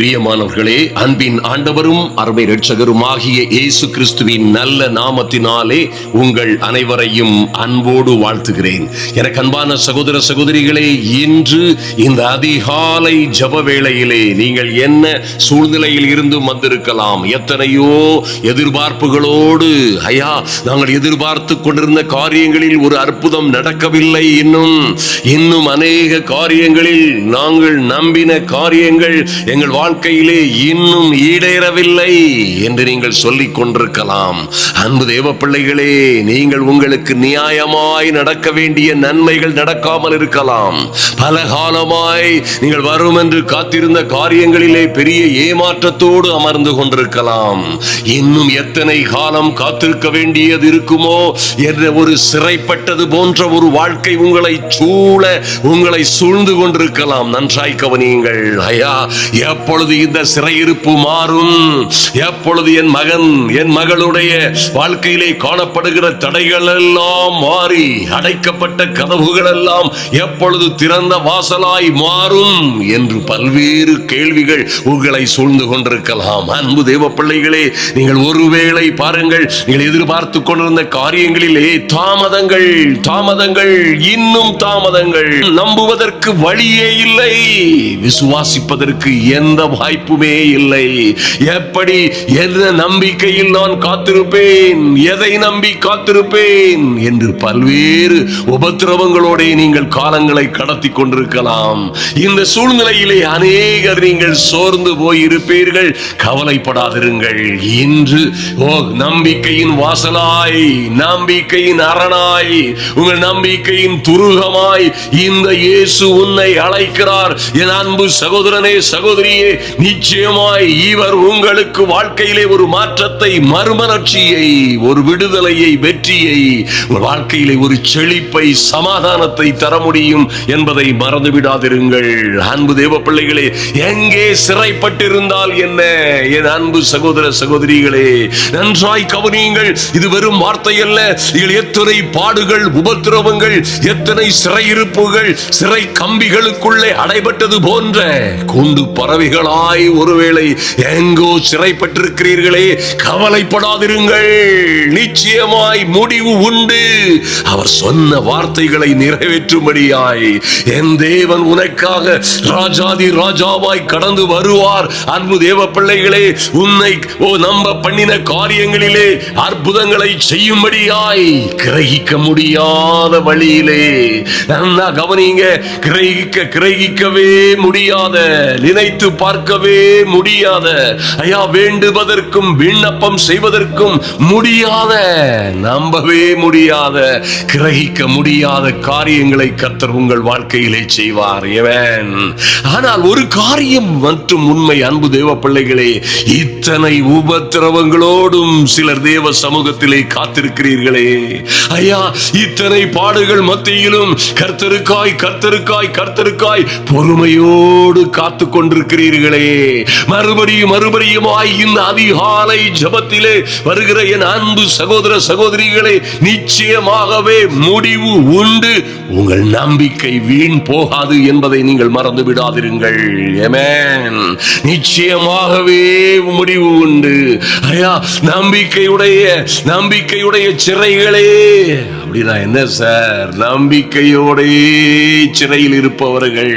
பிரியமானவர்களே, அன்பின் ஆண்டவரும் அருமை இரட்சகரும் ஆகிய இயேசு கிறிஸ்துவின் நல்ல நாமத்தினாலே உங்கள் அனைவரையும் அன்போடு வாழ்த்துகிறேன். எனக்கு அன்பான சகோதர சகோதரிகளே, இன்று இந்த அதிகாலை ஜெப வேளையிலே நீங்கள் என்ன சூழ்நிலையில் இருந்து வந்திருக்கலாம், எத்தனையோ எதிர்பார்ப்புகளோடு நாங்கள் எதிர்பார்த்து கொண்டிருந்த காரியங்களில் ஒரு அற்புதம் நடக்கவில்லை, இன்னும் அநேக காரியங்களில் நாங்கள் நம்பின காரியங்கள் எங்கள் வாழ்க்கையிலே இன்னும் ஈடேறவில்லை என்று நீங்கள் சொல்லிக் கொண்டிருக்கலாம். அன்பு தேவ பிள்ளைகளே, நீங்கள் உங்களுக்கு நியாயமாய் நடக்க வேண்டிய நன்மைகள் நடக்காமல் இருக்கலாம். பல காலமாய் நீங்கள் வரும் என்று காத்திருந்த காரியங்களிலே பெரிய ஏமாற்றத்தோடு அமர்ந்து கொண்டிருக்கலாம். இன்னும் எத்தனை காலம் காத்திருக்க வேண்டியது இருக்குமோ என்ற ஒரு சிறைப்பட்டது போன்ற ஒரு வாழ்க்கை உங்களை சூழ்ந்து கொண்டிருக்கலாம். நன்றாய் கவனியுங்கள். எப்பொழுது இந்த சிறையிருப்பு மாறும், எப்பொழுது என் மகன் என் மகளுடைய வாழ்க்கையிலே காணப்படுகிற தடைகள் எல்லாம் மாறி அடைக்கப்பட்ட கதவுகள் எல்லாம் எப்பொழுது திறந்த வாசலாய் மாறும் என்று பல்வேறு கேள்விகள் உங்களை சூழ்ந்து கொண்டிருக்கலாம். அன்பு தேவ பிள்ளைகளே, நீங்கள் ஒருவேளை பாருங்கள், நீங்கள் எதிர்பார்த்து கொண்டிருந்த காரியங்களிலே தாமதங்கள் இன்னும் தாமதங்கள், நம்புவதற்கு வழியே இல்லை, விசுவாசிப்பதற்கு எந்த வாய்ப்புமே இல்லை. எப்படி எந்த நம்பிக்கையில் நான் காத்திருப்பேன், எதை நம்பி காத்திருப்பேன் என்று பல்வேறு உபத்திரவங்களோட நீங்கள் காலங்களை கடத்தி கொண்டிருக்கலாம். இந்த சூழ்நிலையிலே அநேகர் நீங்கள் சோர்ந்து போயிருப்பீர்கள். கவலைப்படாதிருங்கள். இன்று நம்பிக்கையின் வாசலாய், நம்பிக்கையின் அரணாய், உங்கள் நம்பிக்கையின் துருகமாய் இந்த இயேசு உன்னை அழைக்கிறார். என் அன்பு சகோதரனே, சகோதரியே, நிச்சயமாய் இவர் உங்களுக்கு வாழ்க்கையிலே ஒரு மாற்றத்தை, மறுமலர்ச்சியை, ஒரு விடுதலையை, வெற்றியை, வாழ்க்கையிலே ஒரு செழிப்பை, சமாதானத்தை தர முடியும் என்பதை மறந்து விடாதிருங்கள். அன்பு தேவ பிள்ளைகளே, எங்கே சிறைப்பட்டிருந்தால் என்ன, என் அன்பு சகோதர சகோதரிகளே, நன்றாய் கவனியுங்கள். இது வெறும் வார்த்தை அல்ல. எத்தனை பாடுகள், உபத்திரவங்கள், எத்தனை சிறையிருப்புகள், சிறை கம்பிகளுக்குள்ளே அடைபட்டது போன்ற கூண்டு பறவைகளாய் ஒருவேளை எங்கோ சிறைப்பட்டிருக்கிறீர்களே, கவலைப்படாதிருங்கள். நிச்சயமாய் முடிவு உண்டு. அவர் சொன்ன வார்த்தைகளை நிறைவேற்றும்படியாய் என் தேவன் உனக்காக ராஜாதி ராஜாவாய் கடந்து வருவார். அன்பு தேவ பிள்ளைகளே, உன்னை நம்ப பண்ணின காரியங்களிலே அற்புதங்களை செய்யும்படியாய் கிரகிக்க முடியாத வழியிலே, நல்லா கவனிங்க, கிரகிக்கவே முடியாத, நினைத்து பார்க்கவே முடியாத, வேண்டுவதற்கும் விண்ணப்பம் செய்வதற்கும் முடியாத, நம்பவே முடியாத, கிரகிக்க முடியாத காரியங்களை கர்த்தர் உங்கள் வாழ்க்கையிலே செய்வார். ஆனால் ஒரு காரியம் மற்றும் உண்மை, அன்பு தேவ பிள்ளைகளே, இத்தனை உபத்திரவங்களோடும் சிலர் தேவ சமூகத்திலே காத்திருக்கிறீர்களே. இத்தனை பாடுகள் மத்தியிலும் கர்த்தருக்காய் பொறுமையோடு காத்து கொண்டிருக்கிறீர்களே. மறுபடியுமாய் இந்த அதிகாலை ஜெபத்திலே வருகிற என் அன்பு சகோதர சகோதரிகளே, நிச்சயமாகவே முடிவு உண்டு. உங்கள் நம்பிக்கை வீண் போகாது என்பதை நீங்கள் மறந்து விடாதிருங்கள். நிச்சயமாகவே முடிவு உண்டு. நம்பிக்கையுடைய சிறைகளே, அப்படின்னா என்ன சார்? நம்பிக்கையோட சிறையில் இருப்பவர்கள்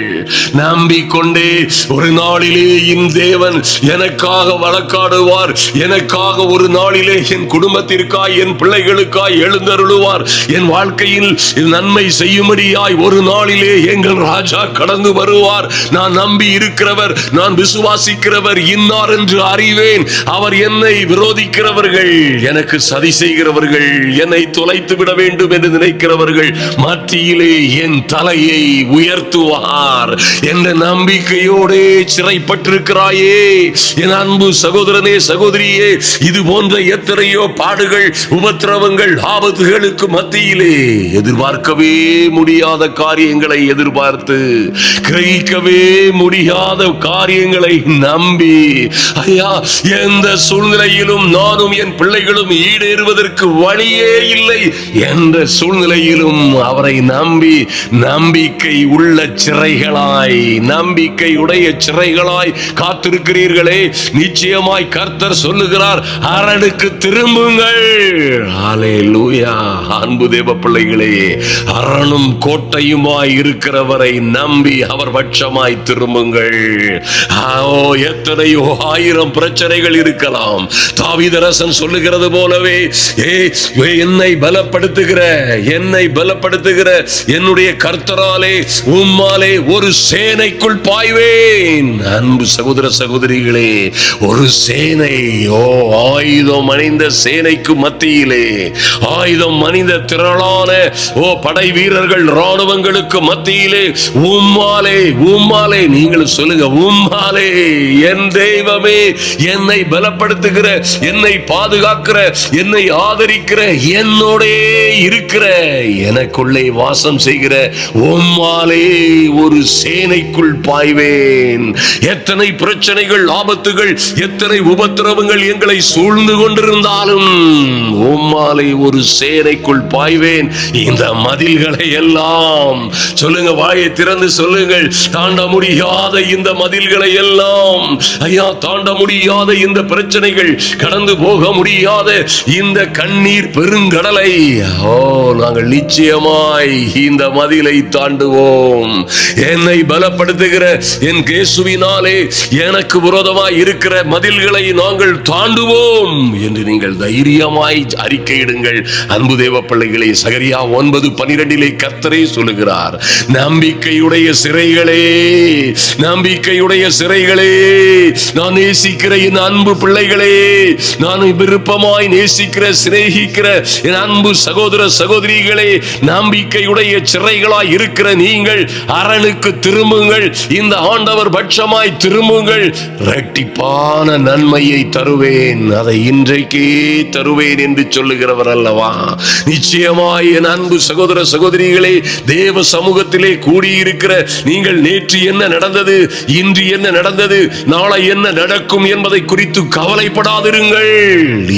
நம்பிக்கொண்டே ஒரு நாளிலே என் தேவன் எனக்காக வழக்காடுவார், எனக்காக ஒரு நாளிலே என் குடும்பத்திற்காய், என் பிள்ளைகளுக்காய் எழுந்தருளுவார், என் வாழ்க்கையில் நன்மை செய்யும்படியாய் ஒரு நாளிலே எங்கள் ராஜா கடந்து வருவார். நான் நம்பி இருக்கிறவர், நான் விசுவாசிக்கிறவர் இன்னார் என்று அறிவேன். அவர் என்னை விரோதிக்கிறவர்கள், எனக்கு சதி செய்கிறவர்கள், என்னை தொலைத்து விட வேண்டும் என்று நினைக்கிறவர்கள் மத்தியிலே என் தலையை உயர்த்துவார் என்ற நம்பிக்கையோடு சிறைப்பட்டிருக்கிறாயே என் அன்பு சகோதரனே, சகோதரியே. இது போன்ற எத்தனையோ பாடுகள், உபத்திரவங்கள், ஆபத்துகளுக்கு மத்தியிலே எதிர்பார்க்கவே முடியாத காரியங்களை எதிர்பார்த்து, கிரகிக்கவே முடியாத காரியங்களை நம்பி, எந்த சூழ்நிலையிலும் நானும் என் பிள்ளைகளும் ஈடேறுவதற்கு வழியே இல்லை என்ற என்ற சூழ்நிலையிலும் அவரை நம்பி நம்பிக்கை உள்ள சிறைகளாய், நம்பிக்கை உடைய சிறைகளாய் காத்திருக்கிறீர்களே, நிச்சயமாய் கர்த்தர் சொல்லுகிறார், அரணுக்கு திரும்புங்கள். ஹல்லேலூயா. அன்பு தேவ பிள்ளைகளே, அரணும் கோட்டையுமாய் இருக்கிறவரை நம்பி அவர் பட்சமாய் திரும்புங்கள். எத்தனையோ ஆயிரம் பிரச்சனைகள் இருக்கலாம். தாவீதரசன் சொல்லுகிறது போலவே, என்னை பலப்படுத்துகிற என்னுடைய கர்த்தராலே உம்மாலே ஒரு சேனைக்குள் பாய்வேன். அன்பு சகோதர சகோதரிகளே, ஒரு சேனை, ஆயுதம் அணிந்த சேனைக்கு மத்தியிலே, ஆயுதம் அணிந்த திரளான படை வீரர்கள், ராணுவங்களுக்கு மத்தியிலே உம்மாலே நீங்கள் சொல்லுங்க, உம்மாலே என் தெய்வமே, என்னை பலப்படுத்துகிற, என்னை பாதுகாக்கிற, என்னை ஆதரிக்கிற, என்னோடே இருக்கிற, எனக்குள்ளே வாசம் செய்கிற உம்மாலே ஒரு சேனைக்குள் பாய்வேன். எத்தனை பிரச்சனைகள், ஆபத்துகள், எத்தனை உபத்திரவங்கள் எங்களை சூழ்ந்து கொண்டிருந்தாலும் உம்மாலே ஒரு சேனைக்குள் பாய்வேன். இந்த மதில்களை எல்லாம் சொல்லுங்க, வாயை திறந்து சொல்லுங்கள், தாண்ட முடியாத இந்த மதில்களை எல்லாம், ஐயா, தாண்ட முடியாத இந்த பிரச்சனைகள், கடந்து போக முடியாத இந்த கண்ணீர் பெருங்கடலை, நாங்கள் நிச்சயமாய் இந்த மதிலை தாண்டுவோம். என்னை பலப்படுத்துகிற என் இயேசுவினாலே எனக்கு விரோதமாய் இருக்கிற மதில்களை நாங்கள் தாண்டுவோம் என்று நீங்கள் தைரியமாய் அறிக்கையிடுங்கள். அன்பு தேவ பிள்ளைகளே, சகரியா 9:12 கர்த்தரே சொல்லுகிறார், நம்பிக்கையுடைய சிறைகளே, நம்பிக்கையுடைய சிறைகளே, நான் நேசிக்கிற என் அன்பு பிள்ளைகளே, நான் விருப்பமாய் நேசிக்கிற, சிநேகிக்கிற என் அன்பு சகோதர சகோதரிகளே, நம்பிக்கையுடைய சிறைகளாய் இருக்கிற நீங்கள் அரணுக்கு திரும்புங்கள். இந்த ஆண்டவர் பட்சமாய் திரும்புங்கள். இரட்டிப்பான நன்மையை தருவேன், அதை இன்றைக்கே தருவேன் என்று சொல்லுகிறவர் அல்லவா. நிச்சயமாய் என் அன்பு சகோதர சகோதரிகளே, தேவ சமூகத்திலே கூடியிருக்கிற நீங்கள் நேற்று என்ன நடந்தது, இன்று என்ன நடந்தது, நாளை என்ன நடக்கும் என்பதை குறித்து கவலைப்படாதிருங்கள்.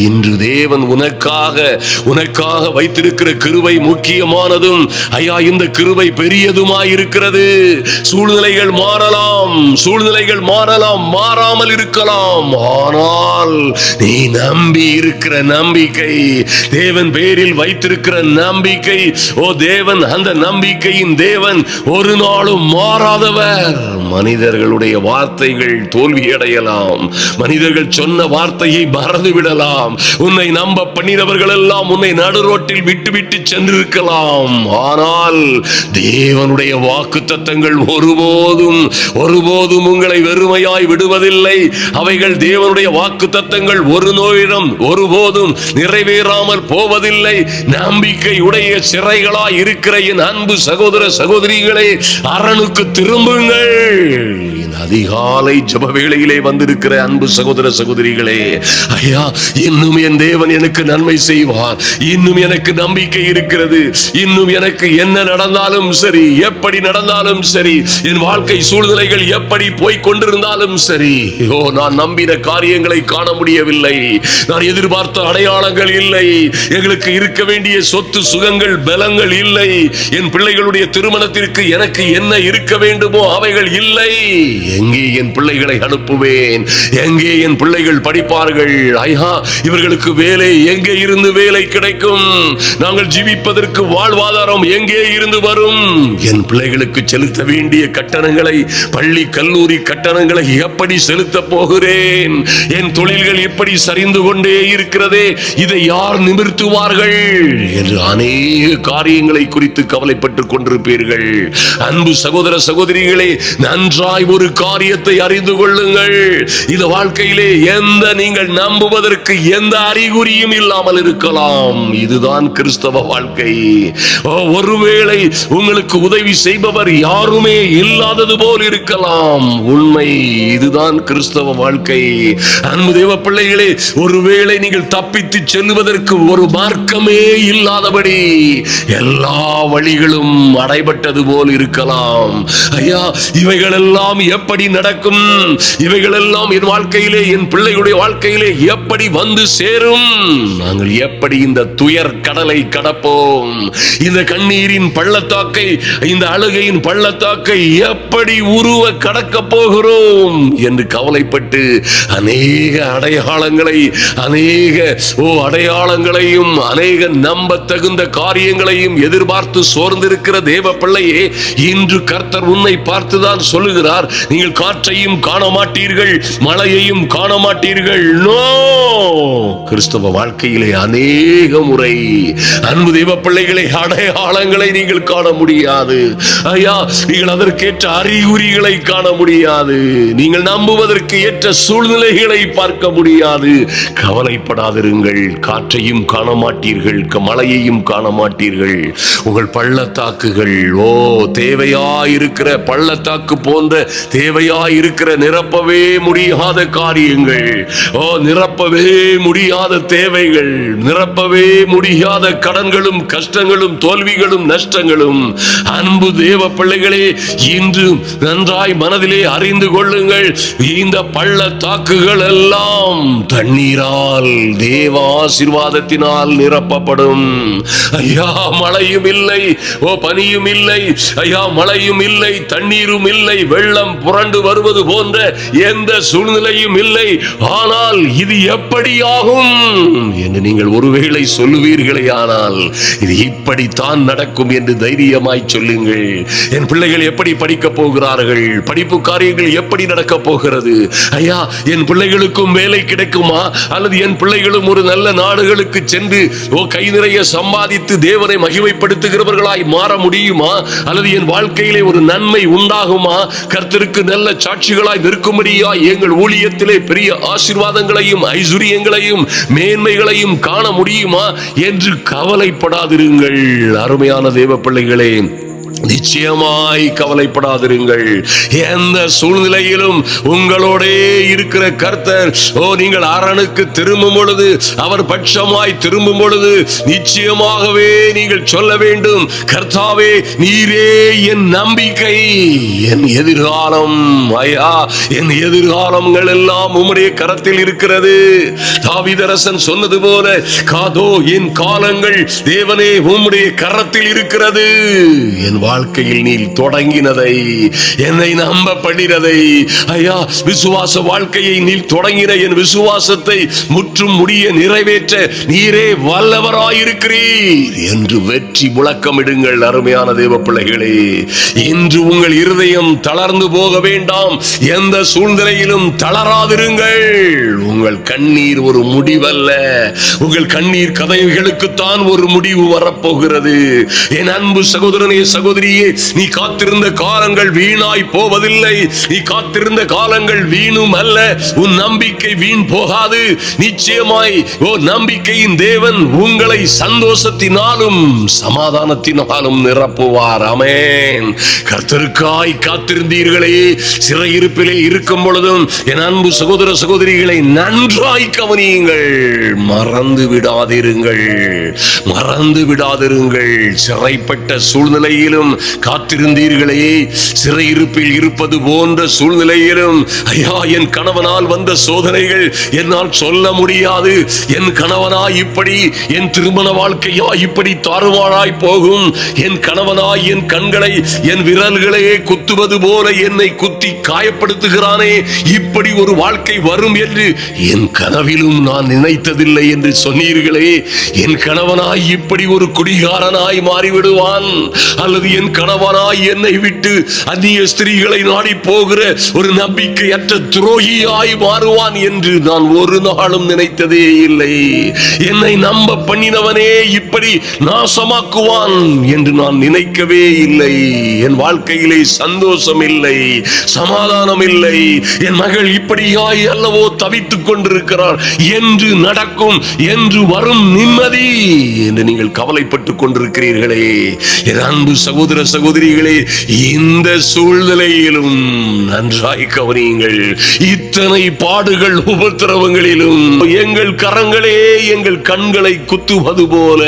இன்று தேவன் உனக்காக வைத்திருக்கிற கிருபை முக்கியமானதும், ஐயா, இந்த கிருபை பெரியதுமாயிருக்கிறது. சூழ்நிலைகள் மாறலாம், மாறாமல் இருக்கலாம். ஆனால் நீ நம்பி இருக்கிற நம்பிக்கை, தேவன் பேரில் வைத்திருக்கிற நம்பிக்கை, தேவன் அந்த நம்பிக்கையின் தேவன் ஒரு நாளும் மாறாதவர். மனிதர்களுடைய வார்த்தைகள் தோல்வியடையலாம், மனிதர்கள் சொன்ன வார்த்தையை மறந்து விடலாம், உன்னை நம்ப பண்ணினவர்கள் எல்லாம் உன்னை நடுரோட்டில் விட்டு சென்றிருக்கலாம். ஆனால் தேவனுடைய வாக்குத்தத்தங்கள் ஒருபோதும் உங்களை வெறுமையாய் விடுவதில்லை. அவைகள் தேவனுடைய வாக்குத்தத்தங்கள் ஒருபோதும் நிறைவேறாமல் போவதில்லை. நம்பிக்கை உடைய சிறைகளாய் இருக்கிற என் அன்பு சகோதர சகோதரிகளே, அரணுக்கு திரும்புங்கள். அதிகாலை ஜெப வேளையிலே வந்திருக்கிற அன்பு சகோதர சகோதரிகளே, ஐயா, இன்னும் என் தேவன் எனக்கு நன்மை செய்வார், இன்னும் எனக்கு நம்பிக்கை இருக்கிறது, இன்னும் எனக்கு என்ன நடந்தாலும் சரி, எப்படி நடந்தாலும் சரி, என் வாழ்க்கை சூழ்நிலைகள் எப்படி போய் கொண்டிருந்தாலும் சரி, நான் நம்பின காரியங்களை காண முடியவில்லை, நான் எதிர்பார்த்த அடையாளங்கள் இல்லை, எங்களுக்கு இருக்க வேண்டிய சொத்து சுகங்கள் பலங்கள் இல்லை, என் பிள்ளைகளுடைய திருமணத்திற்கு எனக்கு என்ன இருக்க வேண்டுமோ அவைகள் இல்லை. எங்கே என் பிள்ளைகளை அனுப்புவேன், எங்கே என் பிள்ளைகள் படிப்பார்கள், ஐயா, இவர்களுக்கு வேலை எங்கே இருந்து வேலை கிடைக்கும், நாங்கள் ஜீவிப்பதற்கு வாழ்வாதாரம் எங்கே இருந்து வரும், என் பிள்ளைகளுக்கு செலுத்த வேண்டிய கட்டணங்களை, பள்ளி கல்லூரி கட்டணங்களை எப்படி செலுத்த போகிறேன், என் தொழில்கள் எப்படி சரிந்து கொண்டே இருக்கிறதே, இதை யார் நிமிர்த்துவார்கள் என்று அநேக காரியங்களை குறித்து கவலைப்பட்டுக் கொண்டிருப்பீர்கள். அன்பு சகோதர சகோதரிகளே, நன்றாய் ஒரு காரியத்தை அறிந்து கொள்ளுங்கள். இந்த வாழ்க்கையிலே நீங்கள் நம்புவதற்கு எந்த அறிகுறியும் இல்லாமல் இருக்கலாம். இதுதான் கிறிஸ்தவ வாழ்க்கை. ஒருவேளை உங்களுக்கு உதவி செய்பவர் யாருமே இல்லாதது போல் இருக்கலாம். உண்மை இதுதான் கிறிஸ்தவ வாழ்க்கை. அன்பு தேவ பிள்ளைகளே, ஒருவேளை நீங்கள் தப்பித்து செல்வதற்கு ஒரு மார்க்கமே இல்லாதபடி எல்லா வழிகளும் அடைபட்டது போல் இருக்கலாம். ஐயா, இவைகளெல்லாம் எப்படி நடக்கும்? இவைகள் எல்லாம் என் வாழ்க்கையிலே, என் பிள்ளைகளுடைய வாழ்க்கையிலே எப்படி வந்து சேரும்? நாங்கள் எப்படி இந்த துயர் கடலை கடப்போம்? இந்த கண்ணீரின் பள்ளத்தாக்கை, இந்த அழுகையின் பள்ளத்தாக்கை எப்படி உருவ கடக்க போகிறோம் என்று கவலைப்பட்டு அநேக அடையாளங்களையும் அநேக நம்ப தகுந்த காரியங்களையும் எதிர்பார்த்து சோர்ந்திருக்கிற தேவ பிள்ளையே, இன்று கர்த்தர் உன்னை பார்த்துதான் சொல்லுகிறார், நீங்கள் காற்றையும் காண மாட்டீர்கள், மழையையும் காண மாட்டீர்கள். நோ, கிறிஸ்தவ வாழ்க்கையிலே அநேக முறை அன்பு தேவ பிள்ளைகளை அடையாளங்களை நீங்கள் காண முடியாது. ஐயா, நீங்கள் அதற்கேற்ற அறிகுறிகளை காண முடியாது. நீங்கள் நம்புவதற்கு ஏற்ற சூழ்நிலைகளை பார்க்க முடியாது. கவலைப்படாதிருங்கள். காற்றையும் காண மாட்டீர்கள், மழையையும் காண மாட்டீர்கள். உங்கள் பள்ளத்தாக்குகள், தேவையாயிருக்கிற பள்ளத்தாக்கு போன்ற தேவையாயிருக்கிற நிரப்பவே முடியாத காரியங்கள், நிரப்பவே முடியாத தேவைகள், நிரப்பவே முடியாத கடன்களும் கஷ்டங்களும் தோல்விகளும் நஷ்டங்களும். அன்பு தேவ பிள்ளைகளே, இன்று நன்றாய் மனதிலே அறிந்து கொள்ளுங்கள், இந்த பள்ளத்தாக்குகள் எல்லாம் தண்ணீரால், தேவ ஆசீர்வாதத்தினால் நிரப்பப்படும். ஐயா, மழையும் இல்லை, பனியும் இல்லை, ஐயா மழையும் இல்லை, தண்ணீரும் இல்லை, வெள்ளம் புரண்டு வருவது போன்ற எந்த சூழ்நிலையும் இல்லை. ஆனால் இது எப்படி ஆகும் என்று நீங்கள் ஒருவேளை சொல்லுவீர்களே, ஆனால் இது இப்படித்தான் நடக்கும் என்று தைரியமாய் சொல்லுங்கள். என் பிள்ளைகள் எப்படி படிக்க போகிறார்கள்? படிப்பு காரியங்கள் எப்படி நடக்க போகிறது? ஐயா, என் பிள்ளைகளுக்கும் வேலை கிடைக்குமா? அல்லது என் பிள்ளைகளும் ஒரு நல்ல நாடுகளுக்கு சென்று கை நிறைய சம்பாதித்து தேவனை மகிமைப்படுத்துகிறவர்களாய் மாற முடியுமா? அல்லது என் வாழ்க்கையிலே ஒரு நன்மை உண்டாகுமா? கர்த்தருக்கு நல்ல சாட்சிகளாய் நிற்கும்படியா எங்கள் ஊழியத்திலே பெரிய ஆசீர்வாதங்களையும் ஐஸ்வரியங்களையும் மேன்மைகளையும் காண முடியுமா என்று கவலைப்படாதிருங்கள். அருமையான தேவ பிள்ளைகளே, நிச்சயமாய் கவலைப்படாதிருங்கள். எந்த சூழ்நிலையிலும் உங்களோட இருக்கிற கர்த்தர், நீங்கள் அரணுக்கு திரும்பும் பொழுது, அவர் பட்சமாய் திரும்பும் பொழுது நிச்சயமாகவே நீங்கள் சொல்ல வேண்டும், கர்த்தாவே நீரே என் நம்பிக்கை, என் எதிர்காலம். ஐயா, என் எதிர்காலங்கள் எல்லாம் உம்முடைய கரத்தில் இருக்கிறது. தாவீதரசன் சொன்னது போல, காதோ என் காலங்கள் தேவனே உம்முடைய கரத்தில் இருக்கிறது. என் வாழ்க்கையில் நீ தொடங்கினதை, என்னை நம்ப பண்ணினதை, ஐயா விசுவாச வாழ்க்கையை நீ தொடங்கின என் விசுவாசத்தை முற்றும் முடிய நிறைவேற்ற நீரே வல்லவராயிருக்கிறீர் என்று வெற்றி முழக்கமிடுங்கள். அருமையான தேவ பிள்ளைகளே, இன்று உங்கள் இருதயம் தளர்ந்து போக வேண்டாம். எந்த சூழ்நிலையிலும் தளராதிருங்கள். உங்கள் கண்ணீர் ஒரு முடிவல்ல. உங்கள் கண்ணீர் கதைகளுக்குத்தான் ஒரு முடிவு வரப்போகிறது. என் அன்பு சகோதரனே, சகோதரியே, நீ காத்திருந்த காலங்கள் வீணாய் போவதில்லை. நீ காத்திருந்த காலங்கள் வீணும் அல்ல. உன் நம்பிக்கை வீண் போகாது. நிச்சயமாய் நம்பிக்கையின் தேவன் உங்களை சந்தோஷத்தினாலும் சமாதானத்தினாலும் நிரப்புவார். ஆமென். கர்த்தருக்காய் காத்திருந்தீர்களே, சிறையிருப்பிலே இருக்கும் பொழுதும் என் அன்பு சகோதர சகோதரிகளை நன்றாய் கவனியுங்கள். மறந்து விடாதிருங்கள், மறந்து விடாதிருங்கள். சிறைப்பட்ட சூழ்நிலையிலும் காத்திருந்தீர்களே, சிறையிருப்பில் இருப்பது போன்ற சூழ்நிலையிலும், ஐயா என் கணவனால் வந்த சோதனைகள் என்னால் சொல்ல முடியாது. என் கணவனாய் இப்படி, என் திருமண வாழ்க்கையா இப்படி தாறுமாறாய் போகும். என் கணவனாய் என் கண்களை, என் விரல்களையே குத்துவது போல என்னை குத்தி காயப்படுத்துகிறானே, இப்படி ஒரு வாழ்க்கை வரும் என்று என் கனவிலும் நான் நினைத்ததில்லை என்று சொன்னீர்களே. என் கணவனாய் இப்படி ஒரு குடிகாரனாய் மாறிவிடுவான், அல்லது என் கணவனாய் என்னை விட்டு அந்நிய ஸ்திரீகளை நாடி போகிற ஒரு நம்பிக்கையற்ற துரோகியாய் மாறுவான் என்று நான் ஒரு நாளும் நினைத்ததே இல்லை. என்னை நம்ப பண்ணினவனே இப்படி நாசமாக்குவான் என்று நான் நினைக்கவே இல்லை. என் வாழ்க்கையிலே சந்தோஷம் இல்லை, சமாதானம் இல்லை. என் மகள் இப்படியாய் அல்லவோ தவித்துக் கொண்டிருக்கிறார், என்று நடக்கும், என்று வரும் நிம்மதி என்று நீங்கள் கவலைப்பட்டுக் கொண்டிருக்கிறீர்களே. என் அன்பு சகோதர சகோதர சகோதரிகளே, இந்த சூழ்நிலையிலும் நன்றாய் கவனியுங்கள். இத்தனை பாடுகள் உபத்திரவங்களிலும் எங்கள் கரங்களே எங்கள் கண்களை குத்துவது போல,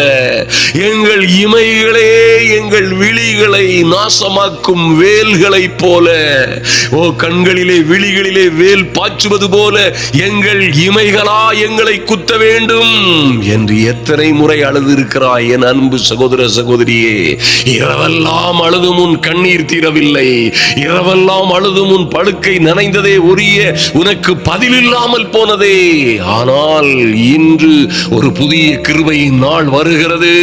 எங்கள் இமைகளே எங்கள் விழிகளை நாசமாக்கும் வேல்களை போல, கண்களிலே விழிகளிலே வேல் பாய்ச்சுவது போல எங்கள் இமைகளா எங்களை குத்த வேண்டும் என்று எத்தனை முறை அழுது இருக்கிறாய் என் அன்பு சகோதர சகோதரியே. இரவெல்லாம் அழுதும் உன் கண்ணீர் தீரவில்லை. இரவெல்லாம் அழுதும் உன் படுக்கை நனைந்ததே ஒழிய உனக்கு பதில் இல்லாமல் போனதே. ஆனால் இன்று ஒரு புதிய கிருபையின் நாள் வருகிறது.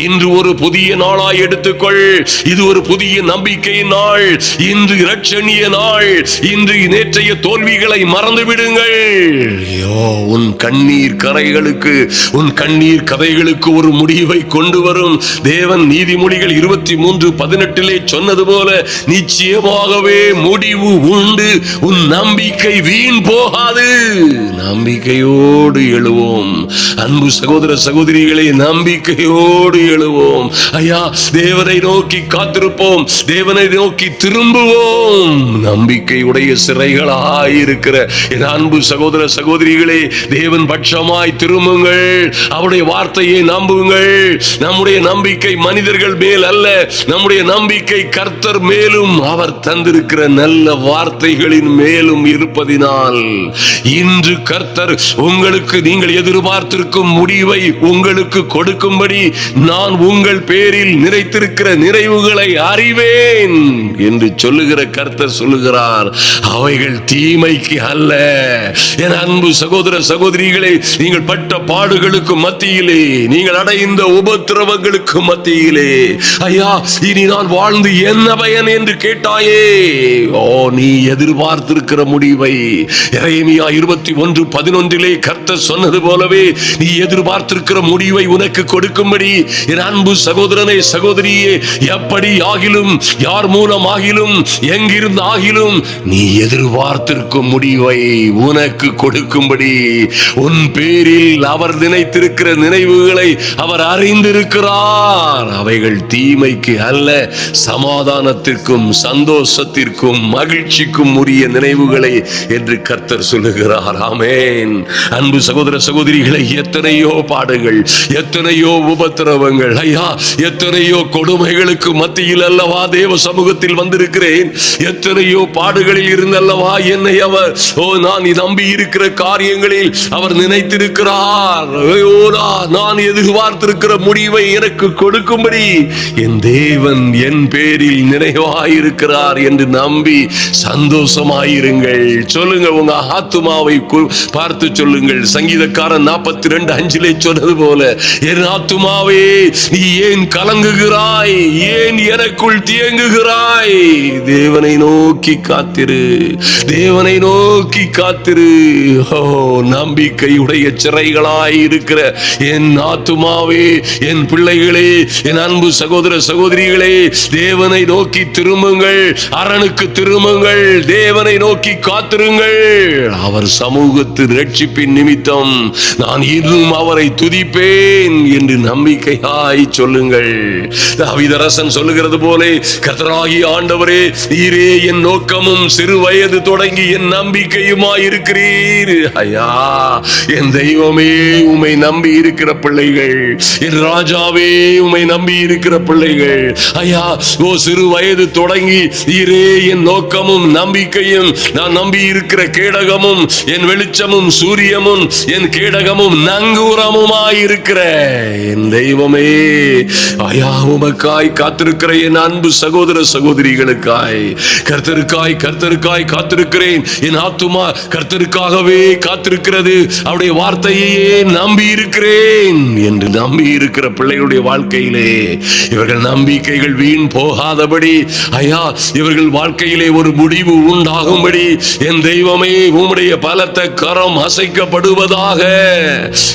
இன்று ஒரு புதிய நாளாய் எடுத்துக்கொள். இது ஒரு புதிய நம்பிக்கையின் நாள். இன்று இரட்சணிய நாள். இன்று நேற்றைய தோல்விகளை மறந்து விடுங்கள். உன் கண்ணீர் கரைகளுக்கு, உன் கண்ணீர் கதைகளுக்கு ஒரு முடிவை கொண்டு வரும் தேவன் நீதிமொழிகள் 23:18 சொன்னது போல நிச்சயமாகவே முடிவு உண்டு. உன் நம்பிக்கை வீண் போகாது. நம்பிக்கையோடு எழுவோம் அன்பு சகோதர சகோதரிகளை, நம்பிக்கையோடு எழுவோம். ஐயா, தேவனை நோக்கி காத்திருப்போம். தேவனை நோக்கி திரும்புவோம். நம்பிக்கையுடைய சிறைகளாயிருக்கிற என் அன்பு சகோதர சகோதரிகளே, தேவன் பட்சமாய் திரும்புங்கள். அவருடைய வார்த்தையை நம்புங்கள். நம்முடைய நம்பிக்கை மனிதர்கள் மேல் அல்ல, நம்முடைய நம்பிக்கை கர்த்தர் மேலும் அவர் தந்திருக்கிற நல்ல வார்த்தைகளின் மேலும் இருப்பதினால் இன்று கர்த்தர் உங்களுக்கு நீங்கள் எதிர்பார்த்திருக்கும் முடிவை உங்களுக்கு கொடுக்கும்படி நான் உங்கள் பேரில் நிறைத்திருக்கிற நிறைவுகளை அறிவேன் என்று சொல்லுகிற கர்த்தர் சொல்லுகிறார். அவைகள் தீமைக்கு அல்ல. என் அன்பு சகோதர சகோதரிகளே, நீங்கள் பட்ட பாடுகளுக்கு மத்தியிலே, நீங்கள் அடைந்த உபத்திரவங்களுக்கு மத்தியிலே, ஐயா இனி நான் வாழ்ந்து என்ன பயன் என்று கேட்டாயே. நீ எதிர்பார்த்திருக்கிற முடிவை எரேமியா 21:11 கர்த்தர் சொன்னது போலவே நீ எதிர்பார்த்திருக்கிற முடிவை உனக்கு கொடுக்கும்படி என் அன்பு சகோதரனே சகோதரியே, எப்படி ஆகிலும், யார் மூலம் ஆகிலும், எங்கிருந்து ஆகிலும் நீ எதிர்பார்த்திருக்கும் முடிவை உனக்கு கொடுக்கும்படி உன் பேரில் அவர் நினைத்திருக்கிற நினைவுகளை அவர் அறிந்திருக்கிறார். அவைகள் தீமைக்கு அல்ல, சமாதானத்திற்கும் சந்தோஷத்திற்கும் மகிழ்ச்சிக்கும் உரிய நினைவுகளை என்று கர்த்தர் சொல்லுகிறார். ஆமென். அன்பு சகோதர சகோதரிகளை, எத்தனையோ பாடுகள், எத்தனையோ உபத்திரவங்கள், ஐயா எத்தனையோ கொடுமைகளுக்கு மத்தியில் அல்லவா தேவ சமூகத்தில் வந்திருக்கிறேன். எத்தனையோ பாடுகளில் இருந்தல்லவா என்னை அவர் நான் நம்பி இருக்கிற காரியங்களில் அவர் நினைத்திருக்கிறார். நான் எதிர்பார்த்திருக்கிற முடிவை எனக்கு கொடுக்கும்படி என் தேவன் என் பேரில் நினைவாயிருக்கிறார் என்று நம்பி சந்தோஷமாயிருங்கள். சொல்லுங்க, உங்க ஆத்துமாவை பார்த்து சொல்லுங்கள். சங்கீதக்காரன் 42:5 சொன்னது போல, என் ஆத்துமாவே நீ ஏன் கலங்குகிறாய், ஏன் எனக்குள் தியங்குகிறாய்? தேவனை நோக்கி காத்திரு, தேவனை நோக்கி காத்திரு. நம்பிக்கையுடைய சிறைகளாய் இருக்கிற என் ஆத்துமாவே, என் பிள்ளைகளே, என் அன்பு சகோதர சகோதரிகளே, தேவனை நோக்கி திரும்புங்கள். அரணுக்கு திரும்புங்கள். தேவனை நோக்கி காத்திருங்கள். அவர் சமூகத்தில் ரட்சிப்பின் நிமித்தம் நான் இன்னும் அவரை துதிப்பேன் என்று நம்பிக்கையாய் சொல்லுங்கள். தாவீதரசன் சொல்லுகிறது போல, கர்த்தராகிய ஆண்டவரே, நீரே என் நோக்கமும் சிறு வயது தொடங்கி என் நம்பிக்கையுமாய் இருக்கிறீர். ஐயா, என் தெய்வமே, உம்மை நம்பி இருக்கிற பிள்ளைகள், என் ராஜாவே, உம்மை நம்பி இருக்கிற பிள்ளைகள், ஐயா சிறு வயது தொடங்கி நீரே என் நோக்கமும் நம்பிக்கையும், நான் நம்பி இருக்கிற கேடகமும், என் வெளிச்சமும் சூரியமும், என் கேடகமும் நங்கூரமுமாய் இருக்கிற என் தெய்வமே, ஐயா உமக்காய் காத்திருக்கிற என் அன்பு சகோதர சகோதரிகளுக்காய், கர்த்தருக்காய் கர்த்தருக்காய் காத்திருக்கிறேன். என் ஆத்துமா கர்த்தருக்காகவே காத்திருக்கிறது. அவருடைய வார்த்தையே நம்பி இருக்கிறேன் என்று நம்பி இருக்கிற பிள்ளைகளுடைய வாழ்க்கையிலே இவர்கள் நம்பிக்கைகள் வீண் போகாதபடி, ஐயா இவர்கள் வாழ்க்கையிலே ஒரு முடிவு உண்டாகும்படி என் தெய்வமே, உம்முடைய பலத்த கரம் அசைக்கப்படுவதாக.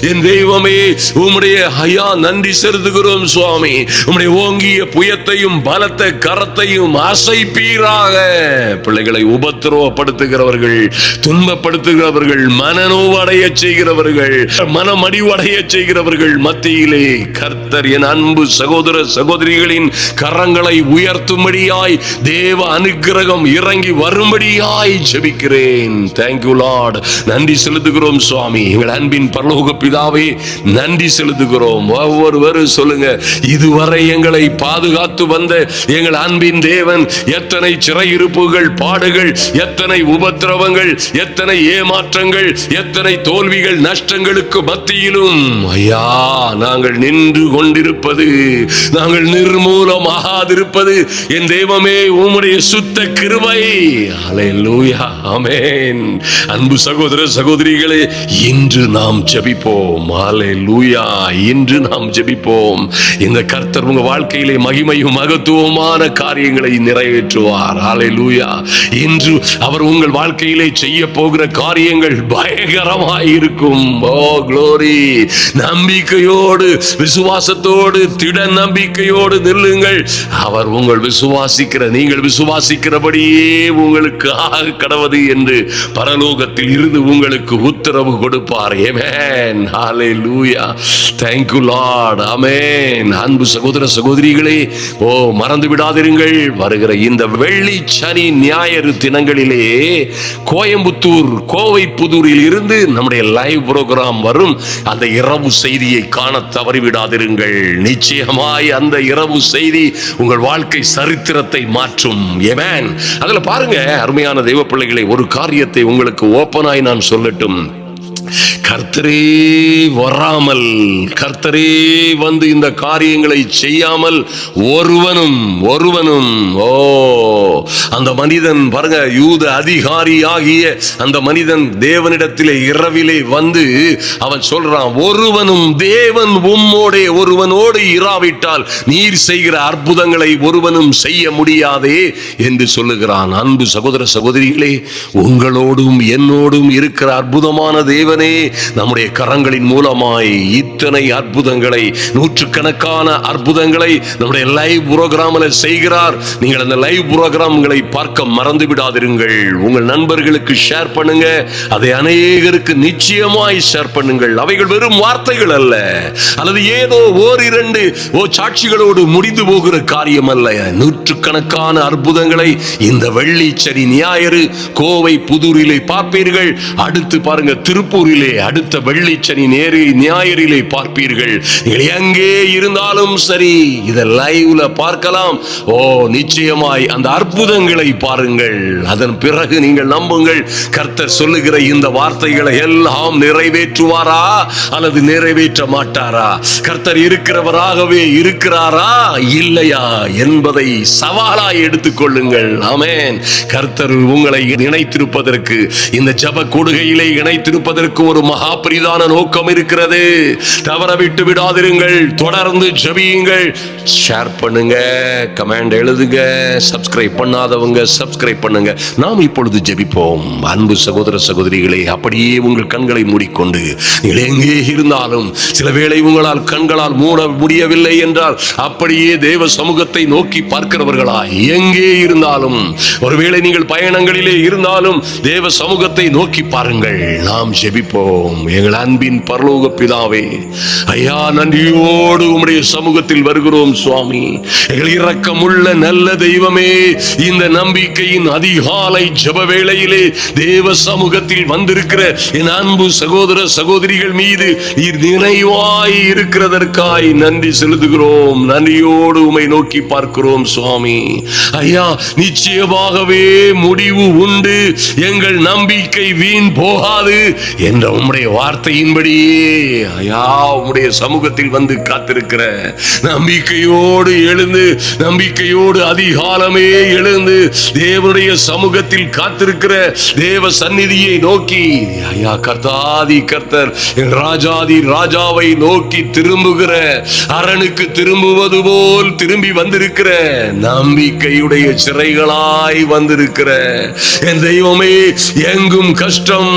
என் தெய்வமே, உம்முடைய ஐயா நன்றி செலுத்துகிறோம் சுவாமி. உம்முடைய ஓங்கிய புயத்தையும் பலத்த கரத்தையும் அசைப்பீராக. பிள்ளைகளை உபத்திரவப்படுத்துகிறவர்கள், துன்பப்படுத்துகிறவர்கள், மனநோவு அடைய செய்கிறவர்கள், மனமடிவடைய செய்கிறவர்கள் மத்தியிலே கர்த்தர் என் அன்பு சகோதர சகோதரிகளின் கரங்களை உயர்த்தும்படியாய் தேவ அனுக்கிரகம் இறங்கி வரும்படியாய் ஜெபிக்கிறேன். Thank you Lord. நன்றி செலுத்துகிறோம் சுவாமி. எங்கள் அன்பின் பரலோக பிதாவே, நன்றி செலுத்துகிறோம். ஒவ்வொருவரும் சொல்லுங்க, இதுவரை எங்களை பாதுகாத்து வந்த எங்கள் அன்பின் தேவன் எத்தனை சிறையிருப்புகள், பாடுகள், எத்தனை உபத்திரவங்கள், எத்தனை ஏமாற்றங்கள், எத்தனை தோல்விகள், நஷ்டங்களுக்கு மத்தியிலும் ஐயா நாங்கள் நின்று கொண்டிருப்பது, நாங்கள் நிர்மூலமாகாதிருப்பது என் தெய்வமே உம்முடைய சுத்த கிருபை. அல்லேலூயா, ஆமென். அன்பு சகோதர சகோதரிகளே, இன்று நாம் ஜெபிப்போம். அல்லேலூயா, இன்று நாம் ஜெபிப்போம். இந்த கர்த்தர் உங்க வாழ்க்கையிலே மகிமையும் மகத்துவமான காரியங்களை நிறைவேற்றுவார். அல்லேலூயா. இன்று அவர் உங்கள் வாழ்க்கையிலே செய்ய போகிற காரியங்கள் பயங்கரமாய் இருக்கும். ஓ க்ளோரி. நம்பிக்கையோடு, விசுவாசத்தோடு, திட நம்பிக்கையோடு நில்லுங்கள். அவர் நீங்கள் விசுவாசிக்கிறபடியே உங்களுக்கு ஆக கடவது என்று பரலோகத்தில் இருந்து உங்களுக்கு உத்தரவு கொடுப்பார். ஆமென். ஹல்லேலூயா. Thank you Lord. ஆமென். அன்பு சகோதர சகோதரிகளே, மறந்து விடாதிருங்கள், வருகிற இந்த வெள்ளி, சனி, ஞாயிறு தினங்களிலே கோயம்புத்தூர், கோவை புதூரில் இருந்து நம்முடைய லைவ் புரோகிராம் வரும். அந்த இரவு செய்தியை காண தவறிவிடாதிருங்கள். நிச்சயமாய் அந்த இரவு செய்தி உங்கள் வாழ்க்கை சரித்திரத்தை மாற்றும். ஆமென். அதுல பாருங்க அருமையான தெய்வ பிள்ளைகளை, ஒரு காரியத்தை உங்களுக்கு ஓப்பனாய் நான் சொல்லட்டும். கர்த்தரே வராமல், கர்த்தரே வந்து இந்த காரியங்களை செய்யாமல் ஒருவனும் அந்த மனிதன் பாருங்க, யூத அதிகாரி ஆகிய அந்த மனிதன் தேவனிடத்திலே இரவிலே வந்து அவன் சொல்றான், ஒருவனும் தேவன் உம்மோடே ஒருவனோடு இராவிட்டால் நீர் செய்கிற அற்புதங்களை ஒருவனும் செய்ய முடியாதே என்று சொல்லுகிறான். அன்பு சகோதர சகோதரிகளே, உங்களோடும் என்னோடும் இருக்கிற அற்புதமான தேவனே நம்முடைய கரங்களின் மூலமாய் இத்தனை அற்புதங்களை, நூற்றுக்கணக்கான அற்புதங்களை நம்முடைய லைவ் புரோகிராமில் செய்கிறார். நீங்கள் அந்த லைவ் புரோகிராம்களை பார்க்க மறந்து விடாதிருங்கள். உங்கள் நண்பர்களுக்கு ஷேர் பண்ணுங்க. அதை அநேகருக்கு நிச்சயமாய் ஷேர் பண்ணுங்கள். அவைகள் வெறும் வார்த்தைகள் அல்ல, அல்லது ஏதோ ஓரிரண்டு சாட்சிகளோடு முடிந்து போகிற காரியம் அல்ல. நூற்றுக்கணக்கான அற்புதங்களை இந்த வெள்ளி, சனி, ஞாயிறு கோவை புதூரிலே பார்ப்பீர்கள். அடுத்து பாருங்க, திருப்பூரிலே அடுத்த வெள்ளி, சனி, ஞாயிறிலே பார்ப்பீர்கள். நீங்கள் எங்கே இருந்தாலும் சரி, இதை லைவ்ல பார்க்கலாம். நிச்சயமாய் அந்த அற்புதங்களை பாருங்கள். அதன் பிறகு நீங்கள் நம்புங்கள், கர்த்தர் சொல்லுகிற இந்த வார்த்தைகளை எல்லாம் நிறைவேற்றுவாரா அல்லது நிறைவேற்ற மாட்டாரா? கர்த்தர் இருக்கிறவராகவே இருக்கிறாரா இல்லையா என்பதை சவாலாய் எடுத்துக்கொள்ளுங்கள். ஆமென். கர்த்தர் உங்களை இணைத்திருப்பதற்கு, இந்த ஜப கொடுகையிலே இணைத்திருப்பதற்கு ஒரு மகா பெரிதான நோக்கம் இருக்கிறது. தவற விட்டு விடாதிருங்கள். தொடர்ந்து ஜெபியுங்கள். ஷேர் பண்ணுங்க, கமெண்ட் எழுதுங்க. சப்ஸ்கிரைப் பண்ணாதவங்க சப்ஸ்கிரைப் பண்ணுங்க. நாம் இப்பொழுது ஜெபிப்போம். அன்பு சகோதர சகோதரிகளே, அப்படியே உங்கள் கண்களை மூடிக்கொண்டு, நீங்கள் எங்கே இருந்தாலும், சில வேளை உங்களால் கண்களால் மூட முடியவில்லை என்றால் அப்படியே தேவ சமூகத்தை நோக்கி பார்க்கிறவர்களாய் எங்கே இருந்தாலும், ஒருவேளை நீங்கள் பயணங்களிலே இருந்தாலும் தேவ சமூகத்தை நோக்கி பாருங்கள். நாம் ஜெபிப்போம். எங்கள் அன்பின் பரலோக பிதாவே, ஐயா, நன்றியோடு உம்முடைய சமூகத்தில் வருகிறோம் சுவாமி. எங்கள் இரக்கமுள்ள நல்ல தெய்வமே, இந்த நம்பிக்கையின் அதிகாலை ஜெப வேளையிலே தேவ சமூகத்தில் வந்திருக்கிற என் அன்பு சகோதர சகோதரிகள் மீது நீர் நினைவாய் இருக்கிறதற்காய் நன்றி செலுத்துகிறோம். நன்றியோடு உம்மை நோக்கி பார்க்கிறோம் சுவாமி. ஐயா, நிச்சயமாகவே முடிவு உண்டு, எங்கள் நம்பிக்கை வீண் போகாது என்ற உம்முடைய வார்த்தையின்படியே ஐயா, உம்முடைய சமூகத்தில் வந்து காத்திருக்கிற, நம்பிக்கையோடு எழுந்து, நம்பிக்கையோடு அதிகாலமே எழுந்து தேவனுடைய சமூகத்தில் காத்திருக்கிற தேவ சந்நிதியை நோக்கி, ஐயா, கர்த்தாதி கர்த்தர், ராஜாதி ராஜாவை நோக்கி திரும்புகிற, அரணுக்கு திரும்புவது போல் திரும்பி வந்திருக்கிற, நம்பிக்கையுடைய சிறைகளாய் வந்திருக்கிற என் தெய்வமே, எங்கும் கஷ்டம்,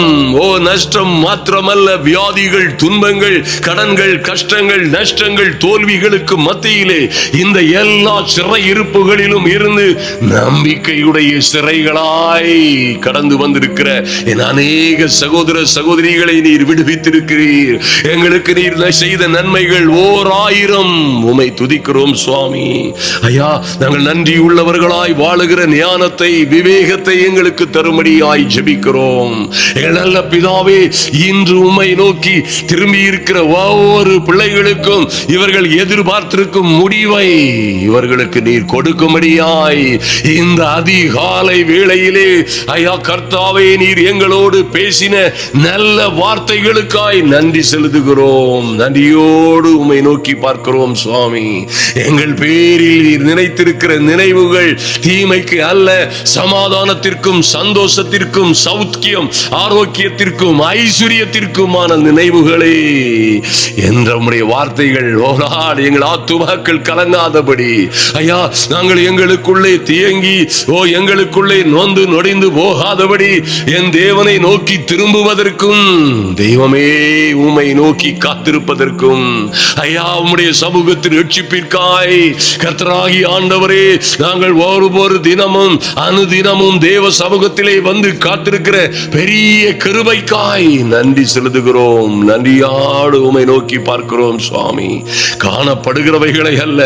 நஷ்டம் மாத்திரம் மாத்திரமல்ல, வியாதிகள், துன்பங்கள், கடன்கள், கஷ்டங்கள், நஷ்டங்கள், தோல்விகளுக்கு மத்தியிலே இந்த எல்லா சிறையிருப்புகளிலும் இருந்து நம்பிக்கையுடைய சிறைகளாய் கடந்து வந்திருக்கிற என் அநேக சகோதர சகோதரிகளை நீர் விடுவித்திருக்கிறீர். எங்களுக்கு நீர் செய்த நன்மைகள் 1000. உம்மை துதிக்கிறோம் சுவாமி. ஐயா, நாங்கள் நன்றி உள்ளவர்களாய் வாழுகிற ஞானத்தை, விவேகத்தை எங்களுக்கு தரும்படியாய் ஜெபிக்கிறோம். எங்கள் நல்ல பிதாவே, இன்று உம்மை நோக்கி திரும்பி இருக்கிற ஒவ்வொரு பிள்ளைகளுக்கும் இவர்கள் எதிர்பார்த்திருக்கும் முடிவை இவர்களுக்கு நீர் கொடுக்கும்படியாய் இந்த அதிகாலை வேளையிலே ஐயா கர்த்தாவே, நீர் எங்களோடு பேசின நல்ல வார்த்தைகளுக்காய் நன்றி செலுத்துகிறோம். நன்றியோடு உம்மை நோக்கி பார்க்கிறோம் சுவாமி. எங்கள் பேரில் நீர் நினைத்திருக்கிற நினைவுகள் தீமைக்கு அல்ல, சமாதானத்திற்கும் சந்தோஷத்திற்கும் சௌக்கியம் ஆரோக்கியத்திற்கும் ஐஸ்வர்யத்திற்குமான நினைவுகளே என்ற உம்முடைய வார்த்தைகள் எங்கள் ஆத்துமாக்கள் கலங்காதபடி ஐயா, நாங்கள் எங்களுக்குள்ளே தியங்கி எங்களுக்குள்ளே நொந்து நொடிந்து போகாதபடி என் தேவனை நோக்கி திரும்புவதற்கும், தெய்வமே உம்மை நோக்கி காத்திருப்பதற்கும் ஐயா, உம்முடைய சமூகத்தின் ரட்சிப்பிற்காய் கர்த்தராகி ஆண்டவரே, நாங்கள் ஒவ்வொரு தினமும் அனுதினமும் தேவ சமூகத்திலே வந்து காத்திருக்கிற பெரிய கிருபைக்காய் நன்றி செலுத்துகிறோம். நன்றியோடு உம்மை நோக்கி பார்க்கிறோம் சுவாமி. காணப்படுகிறவைகளை அல்ல,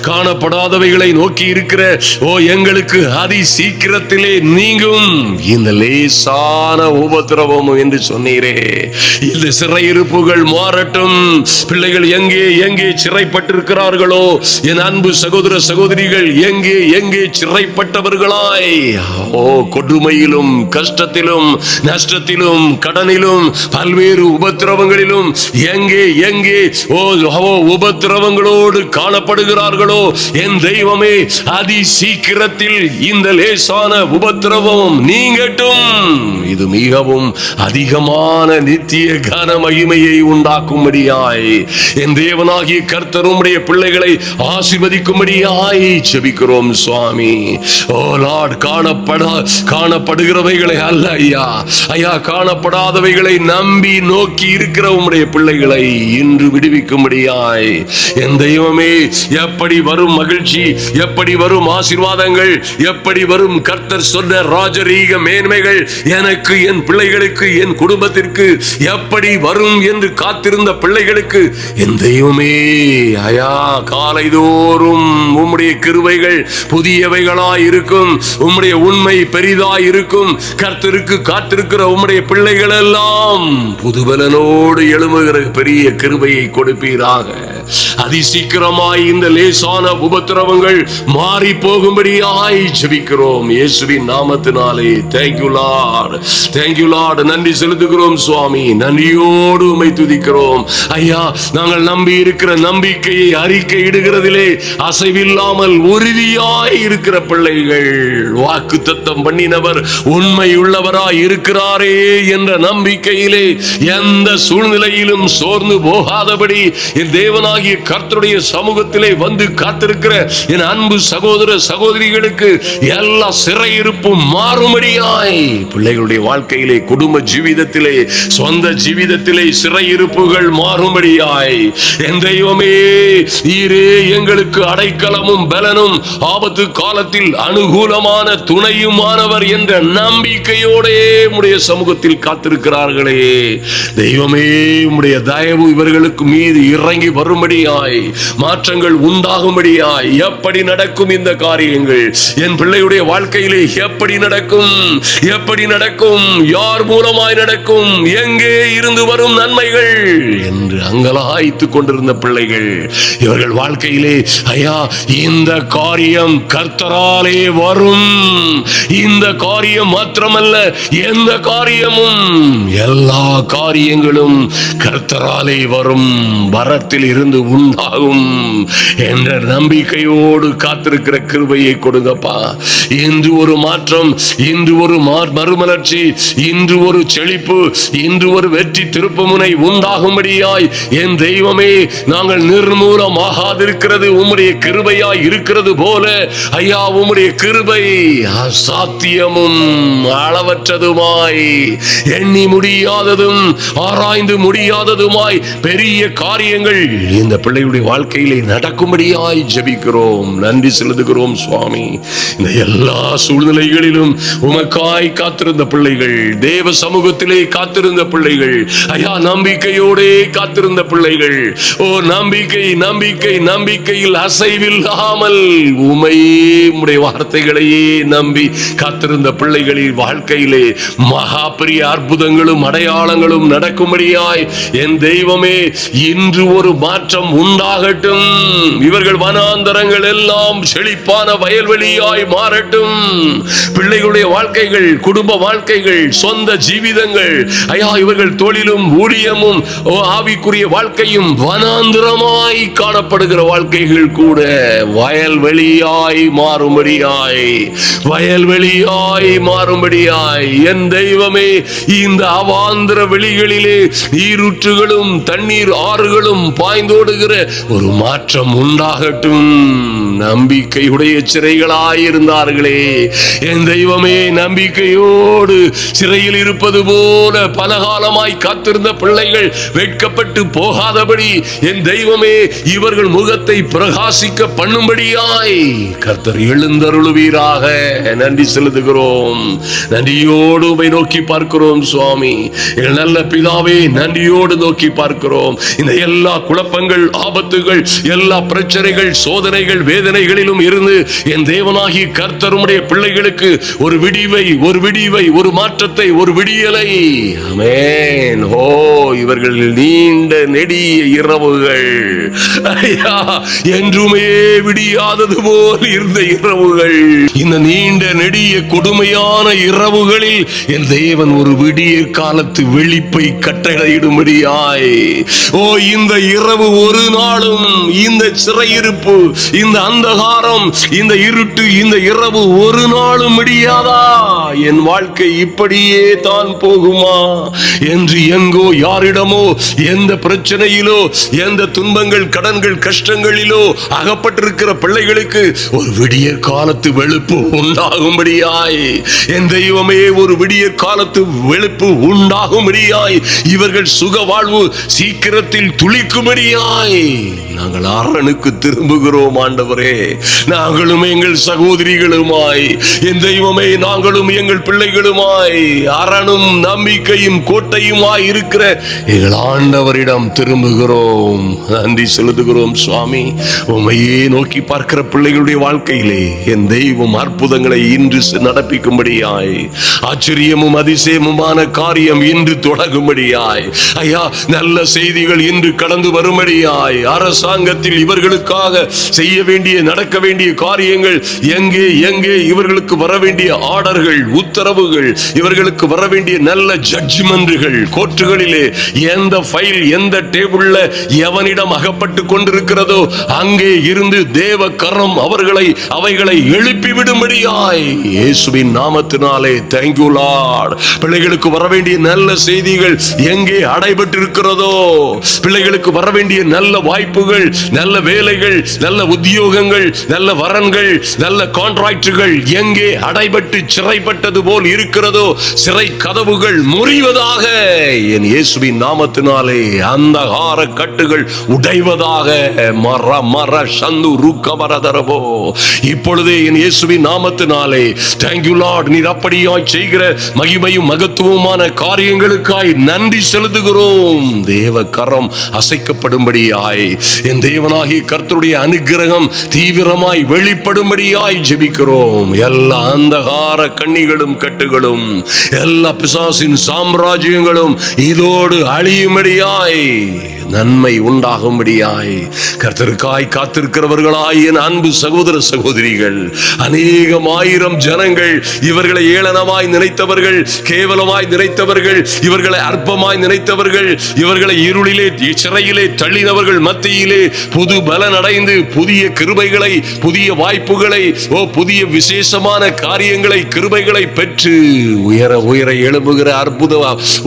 காணப்படாதவைகளை நோக்கி இருக்கிற எங்களுக்கு அதி சீக்கிரத்திலே நீங்கும் இந்த லேசான உபத்திரவம் என்று சொன்னீரே. இந்த சிறையிருப்புகள் மாறட்டும். பிள்ளைகள் எங்கே எங்கே சிறைப்பட்டிருக்கிறார்களோ, என் அன்பு சகோதர சகோதரிகள் எங்கே எங்கே சிறைப்பட்டவர்களாய் கொடுமையிலும் கஷ்டத்திலும் நஷ்டத்திலும் கடனிலும் பல்வேறு உபத்திரவங்களிலும் எங்கே எங்கே உபத்திரவங்களோடு காணப்படுகிறார்களோ, என் தெய்வமே அதி சீக்கிரத்தில் இந்த லேசான உபத்திரவம் நீங்கட்டும். இது மிகவும் அதிகமான நித்திய கன மகிமையை உண்டாக்கும்படியாய் என் தேவனாகிய கர்த்தர் உம்முடைய பிள்ளைகளை ஆசீர்வதிக்கும்படியாய் ஜெபிக்கிறோம் சுவாமி. ஓ லார்ட், காணப்படுகிறவைகளை அல்ல ஐயா, ஐயா காணப்படாதவைகளை நம்பி நோக்கி இருக்கிற உம்முடைய பிள்ளைகளை இன்று விடுவிக்கும்படியாய் என் தெய்வமே, எப்படி வரும் மகிழ்ச்சி, எப்படி வரும் ஆசீர்வாதங்கள், எப்படி வரும் கர்த்தர் சொன்ன ராஜரீக மேன்மைகள் எனக்கு, என் பிள்ளைகளுக்கு, என் குடும்பத்திற்கு எப்படி வரும் என்று காத்திருந்த பிள்ளைகளுக்கு என் தெய்வமே ஐயா, காலைதோறும் உம்முடைய கிருபைகள் புதியவைகளாய் இருக்கும், உம்முடைய உண்மை பெரிதாய் இருக்கும். கர்த்தருக்கு காத்திருக்கிற உம்முடைய பிள்ளைகள் எல்லாம் புதுபலனோடு எழும்புகிற பெரிய கிருபையை கொடுப்பீராக. அதிசீக்கிரமாய் இந்த லேசான உபத்திரவங்கள் மாறி போகும்படியாய் ஜெபிக்கிறோம் இயேசுவின் நாமத்தினாலே. Thank you Lord, thank you Lord. நன்றி செலுத்துகிறோம் சுவாமி. நன்றியோடு உம்மை துதிக்கிறோம் ஐயா. நாங்கள் நம்பி இருக்கிற நம்பிக்கையை அறிக்கை இடுகிறதிலே அசைவில்லாமல் உறுதியாய் இருக்கிற பிள்ளைகள், வாக்கு தத்தம் பண்ணினவர் உண்மை உள்ளவராய் இருக்கிறாரே என்ற நம்பிக்கையிலே எந்த சூழ்நிலையிலும் சோர்ந்து போகாதபடி என் தேவனாகிய கர்த்தருடைய சமூகத்திலே வந்து காத்திருக்கிற என் அன்பு சகோதர சகோதரிகளுக்கு எல்லா சிறையிருப்பும் மாறும்படியாய் பிள்ளைகளுடைய வாழ்க்கையிலே, குடும்ப ஜீவிதத்திலே, சொந்த ஜீவிதத்திலே சிறையிருப்புகள் மாறும்படியாய் என் தெய்வமே, நீரே எங்களுக்கு அடைக்கலமும் பலனும் ஆபத்து காலத்தில் அனுகூலமான துணையுமானவர் என்ற நம்பிக்கையோடே உம்முடைய சமூகத்தில் காத்திருக்கிறார்களே. தெய்வமே, உம்முடைய தயவு இவர்களுக்கு மீது இறங்கி வரும்படியாய், மாற்றங்கள் உண்டாகும்படியாய் எப்படி நடக்கும் இந்த காரியங்கள் என் பிள்ளையுடைய வாழ்க்கையிலே? எப்படி நடக்கும்? எப்படி நடக்கும்? யார் மூலமாய் நடக்கும்? எங்கே இருந்து வரும் நன்மைகள் என்று அங்கலாய்த்துக் கொண்டிருந்த பிள்ளைகள் இவர்கள் வாழ்க்கையிலே ஐயா, இந்த காரியம் கர்த்தராலே வரும். இந்த காரியம் மாத்திரமல்ல, எந்த காரியமும், எல்லா காரியங்களும் கர்த்தராலே வரும், வரத்தில் இருந்து உண்டாகும் என்ற நம்பிக்கையோடு காத்திருக்கிற கிருபையை கொடுங்கப்பா. இன்று ஒரு மாற்றம், இன்று ஒரு மறுமலர்ச்சி, இன்று ஒரு செழிப்பு, இன்று ஒரு வெற்றி திருப்புமுனை உண்டாகும்படியாய் என் தெய்வமே, நாங்கள் நிர்மூலமாகாதிருக்கிறது உம்முடைய கிருபையாய் இருக்கிறது போல ஐயா, உம்முடைய கிருபை அசாத்தியமும் அளவற்றதுமாய் எண்ணி முடியாததும் ஆராய்ந்து முடியாததுமாய் பெரிய காரியங்கள் இந்த பிள்ளைகளுடைய வாழ்க்கையிலே நடக்கும்படியாய் ஜெபிக்கிறோம். நன்றி செலுத்துகிறோம் சுவாமி. இந்த எல்லா சூழ்நிலைகளிலும் உமக்காய் காத்திருந்த பிள்ளைகள், தேவ சமூகத்திலே காத்திருந்த பிள்ளைகள், ஐயா நம்பிக்கையோடே காத்திருந்த பிள்ளைகள், ஓ நம்பிக்கை நம்பிக்கை நம்பிக்கையில் அசைவில்லாமல் உமையே உம்முடைய வார்த்தைகளையே நம்பி காத்திருந்த பிள்ளைகளின் வாழ்க்கையிலே மகா பெரிய அற்புதங்களும் அடையாளங்களும் நடக்கும்படியாய் என் தெய்வமே இன்று ஒரு மாற்றம் உண்டாகட்டும். இவர்கள் வனாந்தரங்கள் எல்லாம் செழிப்பான வயல்வெளியாய் மாறட்டும். பிள்ளைகளுடைய வாழ்க்கைகள், குடும்ப வாழ்க்கைகள், சொந்த ஜீவிதங்கள், ஐயா இவர்கள் தொழிலும் ஊழியமும் ஆவிக்குரிய வாழ்க்கையும் வனாந்தரமாய் காணப்படுகிற வாழ்க்கைகள் கூட வயல்வெளியாய் மாறும்படியாய், வயல்வெளியாய் மாறும்படியாய் என் தெய்வமே இந்த அவாந்திர வெளிகளிலே நீரூற்றுகளும் தண்ணீர் ஆறுகளும் பாய்ந்தோடுகிற ஒரு மாற்றம் உண்டாகட்டும். நம்பிக்கையுடைய சிறைகளாய் இருந்தார்களே என் தெய்வமே, நம்பிக்கையோடு சிறையில் இருப்பது போல பலகாலமாய் காத்திருந்த பிள்ளைகள் வெட்கப்பட்டு போகாதபடி என் தெய்வமே இவர்கள் முகத்தை பிரகாசிக்க பண்ணும்படியாய் கர்த்தர் எழுந்தருளுவீராக. நன்றி செலுத்துகிறோம். நன்றியோடு உம்மை நோக்கி பார்க்கிறோம் சுவாமி. எங்கள் நல்ல பிதாவே, நன்றியோடு நோக்கி பார்க்கிறோம். இந்த எல்லா குழப்பங்கள், ஆபத்துகள், எல்லா பிரச்சனைகள், சோதனைகள், வேதனைகளிலும் இருந்து என் தேவனாகி கர்த்தருடைய பிள்ளைகளுக்கு ஒரு விடிவை, ஒரு விடிவை, ஒரு மாற்றத்தை, ஒரு விடியலை. ஆமென். ஓ இவர்கள் நீண்ட நெடிய இரவுகள், ஐயா என்றுமே விடியாதது போல் இருந்த இரவுகள், இந்த நீண்ட நெடிய கொடுமையான இரவுகளில் என் தேவன் ஒரு விடிய காலத்து வெளிப்பை கட்டளையிடும்படியாய், ஓ இந்த இரவு ஒரு நாளும், இந்த சிறையிருப்பு, இந்த அந்தகாரம், இந்த இருட்டு, இந்த இரவு ஒரு நாளும் முடியாதா? என் வாழ்க்கை இப்படியே தான் போகுமா என்று எங்கோ யாரிடமோ எந்த பிரச்சனையிலோ எந்த துன்பங்கள், கடன்கள், கஷ்டங்களிலோ அகப்பட்டிருக்கிற பிள்ளைகளுக்கு ஒரு விடிய காலத்து வெளுப்பு உண்டாகும்படியாய் என் தெய்வமே, ஒரு விடிய காலத்து வெளுப்பு உண்டாகும்படியாய் இவர்கள் சுக வாழ்வு சீக்கிரத்தில் துளிக்கும்படியாய் நாங்கள் அரணுக்கு திரும்புகிறோம் ஆண்டவரே. நாங்களும் எங்கள் சகோதரிகளுமாய் என் தெய்வமே, நாங்களும் எங்கள் பிள்ளைகளுமாய் அரணும் நம்பிக்கையும் கோட்டையுமாய் இருக்கிற எங்கள் ஆண்டவரிடம் திரும்புகிறோம். நன்றி செலுத்துகிறோம் சுவாமி. உம்மையே நோக்கி பார்க்கிற பிள்ளைகளுடைய வாழ்க்கையிலே என் தெய்வம் அற்புதங்களை இன்று நடப்பிக்கும்படியாய், ஆச்சரியமும் அதிசயமுமான காரியம் இன்று தொடங்கும்படியாய், ஐயா நல்ல செய்திகள் இன்று கடந்து வரும்படியாய், அரசாங்கத்தில் இவர்களுக்காக செய்ய வேண்டிய, நடக்க வேண்டிய காரியங்கள் எங்கே எங்கே இவர்களுக்கு வர வேண்டிய ஆர்டர்கள், உத்தரவுகள், இவர்களுக்கு வர வேண்டிய நல்ல ஜட்ஜ்மென்ட்கள், கோர்ட்டுகளிலே எந்த ஃபைல், எந்த டேபிள்ல எவனிடம் அகப்பட்டு கொண்டிருக்கிறதோ அங்கே இருந்து தேவ கரம் அவைகளை எழுப்பி விடும்படியாய் இயேசுவின் நாமத்தினாலே thank you Lord. பிள்ளைகளுக்கு வர வேண்டிய நல்ல செய்திகள் எங்கே அடைபட்டிருக்கிறதோ, பிள்ளைகளுக்கு வர வேண்டிய நல்ல வாய்ப்புகள், நல்ல வேலைகள், நல்ல உத்தியோகங்கள், நல்ல வரன்கள், நல்ல கான்ட்ராக்டுகள் எங்கே அடைபட்டு சிறைப்பட்டது போல் இருக்கிறதோ சிறை கதவுகள் முறிவதாக என் இயேசுவின் நாமத்தினாலே, அந்தகார கட்டுகள் உடைவதாக. மர மர சந்து ருக்கமரதரபோ இப்பொழுதே என் இயேசுவின் நாமத்தினாலே thank you Lord. நீர் அப்படியாய் செய்கிற மகிமையும் மகத்துவமான காரியங்களுக்காய் நன்றி செலுத்துகிறோம். தேவ கரம் அசைக்கப்படும்படியாய் என் தேவனாகி கர்த்தருடைய அனுக்கிரகம் தீவிரமாய் வெளிப்படும்படியாய் ஜெபிக்கிறோம். எல்லா அந்தகார கண்ணிகளும் கட்டுகளும், எல்லா பிசாசின் சாம்ராஜ்யங்களும் இதோடு அழியும்படியாய், நன்மை உண்டாகும்படியாய் கர்த்தருக்காய் காத்திருக்கிறவர்களாய் என் அன்பு சகோதர சகோதரிகள், அநேகம் ஆயிரம் ஜனங்கள் இவர்களை ஏளனமாய் நினைத்தவர்கள், கேவலமாய் நினைத்தவர்கள், இவர்களை அற்பமாய் நினைத்தவர்கள், இவர்களை இருளிலே சிறையிலே தள்ளினவர்கள் மத்தியிலே புது பலன் அடைந்து புதிய கிருபைகளை, புதிய வாய்ப்புகளை, புதிய விசேஷமான காரியங்களை, கிருபைகளை பெற்று உயர உயர எழும்புகிற அற்புத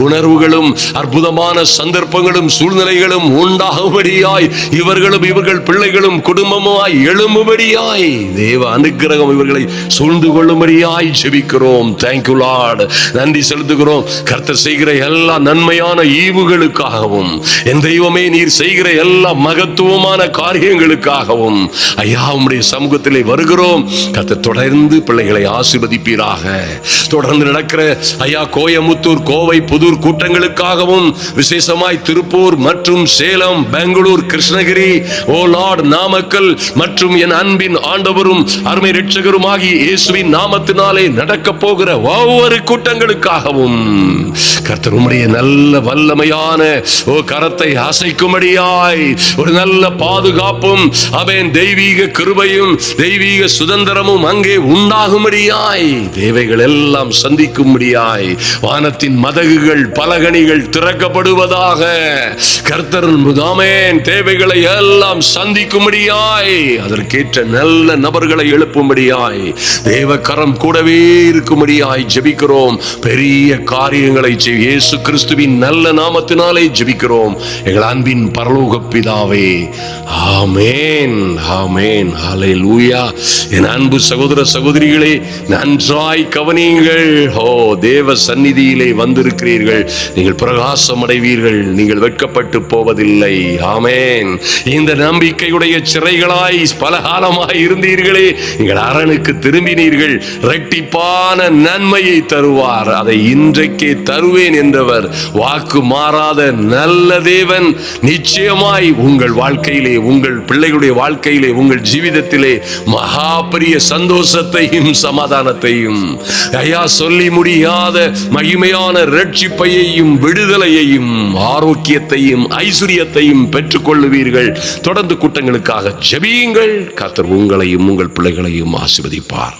உணர்வுகளும் அற்புதமான சந்தர்ப்பங்களும் சூழ்நிலைகளும் உண்டாகும்படியாய் இவர்களும் இவர்கள் பிள்ளைகளும் குடும்பமாய் எழும்பும்படியாய் தேவ அனுக்கிரகம் இவர்களை சூழ்ந்து கொள்ளும்படியாய் ஜெபிக்கிறோம். Thank you Lord. நன்றி செலுத்து செலுத்துகிறோம். கர்த்தர் செய்கிற எல்லா நன்மையான ஈவுகளுக்காகவும், என் தெய்வமே நீர் செய்கிற எல்லா மகத்துவமான காரியங்களுக்காகவும் ஐயா உம்முடைய சமூகத்திலே வருகிறோம். கர்த்தர் தொடர்ந்து பிள்ளைகளை ஆசீர்வதிப்பீராக. தொடர்ந்து நடக்கிற ஐயா கோயமுத்தூர், கோவை, புதூர் கூட்டங்களுக்காகவும், விசேஷமாய் திருப்பூர் மற்றும் சேலம், பெங்களூர், கிருஷ்ணகிரி, ஓ லார்ட், நாமக்கல் மற்றும் என் அன்பின் ஆண்டவரும் அருமை இரட்சகருமாகிய இயேசுவின் நாமத்தினாலே நடக்க போகிற ஒவ்வொரு கூட்டங்களுக்காகவும் கர்த்தர் உம்முடைய நல்ல வல்லமையான கரத்தை அசைக்கும்படியாய் ஒரு நல்ல பாதுகாப்பும் அவன் தெய்வீக கிருபையும் தெய்வீக சுதந்திரமும் அங்கே உண்டாகும்படியாய் தேவைகள் எல்லாம் சந்திக்கும்படியாய் வானத்தின் மதகுகள் பலகணிகள் திறக்கப்படுவதாக. கர்த்தர் ஆமென் தேவைகளை எல்லாம் சந்திக்கும்படியாய் அதற்கேற்ற நல்ல நபர்களை எழுப்பும்படியாய் தேவ கரம் கூடவே இருக்கும்படியாய் ஜெபிக்கிறோம். பெரிய காரியங்களை இயேசு கிறிஸ்துவின் நல்ல நாமத்தினாலே ஜெபிக்கிறோம் எங்கள் அன்பின் பரலோக பிதாவே. ஆமென், ஆமென், ஹல்லேலூயா. என் அன்பு சகோதர சகோதரிகளே, நன்றாய் கவனியுங்கள். ஓ தேவ சந்நிதியிலே வந்திருக்கிறீர்கள், நீங்கள் பிரகாசம் அடைவீர்கள், நீங்கள் வெட்கப்பட்டு போவதில்லை. ஆமென். இந்த நம்பிக்கையுடைய சிறைகளாய் பல காலமாய் இருந்தீர்களே, நீங்கள் அரணுக்கு திரும்பினீர்கள். இரட்டிப்பான நன்மையை தருவார், அதை இன்றைக்கே தருவேன் என்றவர் வாக்கு மாறாத நல்ல தேவன் நிச்சயமாய் உங்கள் வாழ்க்கையிலே, உங்கள் பிள்ளைகளுடைய வாழ்க்கையிலே, உங்கள் ஜீவிதத்திலே மகா பெரிய சந்தோஷத்தையும் சமாதானத்தையும் ஐயா சொல்லி முடியாத மகிமையான ரட்சிப்பையையும் விடுதலையையும் ஆரோக்கியத்தையும் ஐஸ்வரியத்தையும் பெற்றுக் கொள்ளுவீர்கள். தொடர்ந்து கூட்டங்களுக்காக ஜெபியுங்கள். கர்த்தர் உங்களையும் உங்கள் பிள்ளைகளையும் ஆசீர்வதிப்பார்.